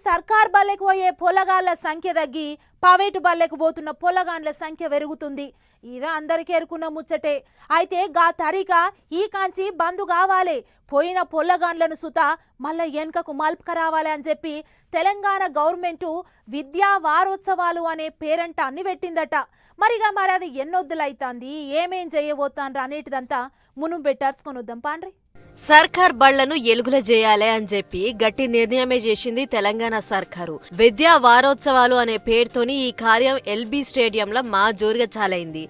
సర్కార్ బల్లెకు పోయే పొలగాళ్ల సంఖ్య తగ్గి ప్రైవేటు బల్లెకు పోతున్న పొలగాండ్ల సంఖ్య పెరుగుతుంది. ఇదే అందరికీ ఎరుకున్న ముచ్చటే. అయితే గా తరిక ఈ కాంచి బంద్ కావాలి, పోయిన పొల్లగాండ్లను సుత మళ్ళా వెనుకకు మలుపుకరావాలి అని చెప్పి తెలంగాణ గవర్నమెంటు విద్యా వారోత్సవాలు అనే పేరంటాన్ని పెట్టిందట. మరి అది ఎన్నొద్దులైతాంది, ఏమేం చేయబోతాండ్రు అనేటిదంతా మును పెట్టార్చుకొని వద్దాం పాండ్రి. సర్కార్ బళ్లను ఎలుగుల చేయాలి అని చెప్పి గట్టి నిర్ణయమే చేసింది తెలంగాణ సర్కారు. విద్యా వారోత్సవాలు అనే పేరుతోని ఈ కార్యం ఎల్బీ స్టేడియంలో మా జోరుగా చాలైంది.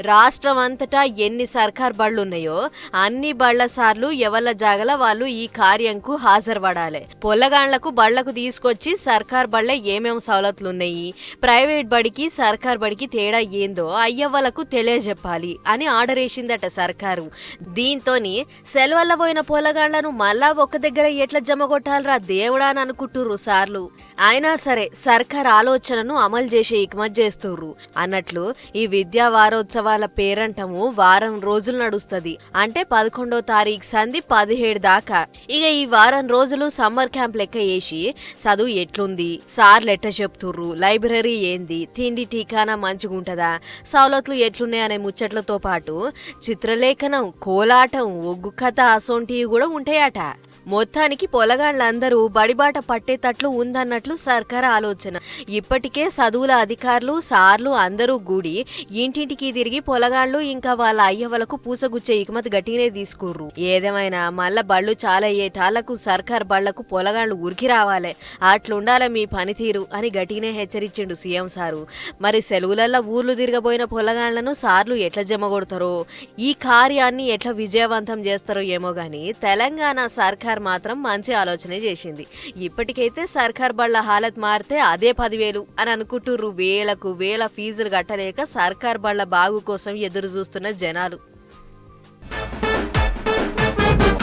రాష్ట్రం అంతటా ఎన్ని సర్కార్ బళ్లున్నాయో అన్ని బళ్ల సార్లు ఎవళ్ళ జాగల వాళ్ళు ఈ కార్యంకు హాజరుపడాలి. పొల్లగాండ్లకు బళ్లకు తీసుకొచ్చి సర్కార్ బళ్లే ఏమేం సవలతులున్నాయి, ప్రైవేట్ బడికి సర్కార్ బడికి తేడా ఏందో అయ్యవ్వలకు తెలియజెప్పాలి అని ఆర్డర్ వేసిందట సర్కారు. దీంతోని సెలవుల పోయిన పొలగాళ్లను మళ్ళా ఒక దగ్గర ఎట్లా జమగొట్టాలరా దేవుడా అని అనుకుంటుర్రు సార్లు. అయినా సరే సర్కార్ ఆలోచనను అమలు చేసే ఇకమత్ చేస్తుర్రు అన్నట్లు ఈ విద్యా వారోత్సవాల పేరంటము వారం రోజులు నడుస్తుంది. అంటే 11వ తారీఖు సంధి 17 దాకా. ఇక ఈ వారం రోజులు సమ్మర్ క్యాంప్ లెక్క వేసి చదువు ఎట్లుంది, సార్లు ఎట్ట చెప్తుర్రు, లైబ్రరీ ఏంది, తిండి టీకానా మంచిగుంటదా, సవలతులు ఎట్లున్నాయనే ముచ్చట్లతో పాటు చిత్రలేఖనం, కోలాటం, ఒగ్గు కథ అసోంటివి కూడా ఉంటాయట. మొత్తానికి పొలగాండ్లందరూ బడిబాట పట్టేటట్లు ఉందన్నట్లు సర్కార్ ఆలోచన. ఇప్పటికే చదువుల అధికారులు సార్లు అందరూ గూడి ఇంటింటికి తిరిగి పొలగాండ్లు ఇంకా వాళ్ళ అయ్యవలకు పూసగుచ్చే ఇకమతి గట్టినే తీసుకుర్రు. ఏదేమైనా మళ్ళా బళ్ళు చాలా అయ్యేటాళ్లకు సర్కార్ బళ్లకు పొలగాండ్లు ఉరికి రావాలి, అట్లుండాల మీ పనితీరు అని గట్టినే హెచ్చరించిండు సీఎం సారు. మరి సెలవులల్లో ఊర్లు తిరగబోయిన పొలగాండ్లను సార్లు ఎట్లా జమగొడతారో, ఈ కార్యాన్ని ఎట్లా విజయవంతం చేస్తారో ఏమో గాని తెలంగాణ సర్కార్ మాత్రం మంచి ఆలోచనే చేసింది. ఇప్పటికైతే సర్కార్ బళ్ల హాలత్ మారితే అదే 10,000 అని అనుకుంటుర్రు. వేలకు వేల ఫీజులు కట్టలేక సర్కార్ బళ్ల బాగు కోసం ఎదురు చూస్తున్న జనాలు.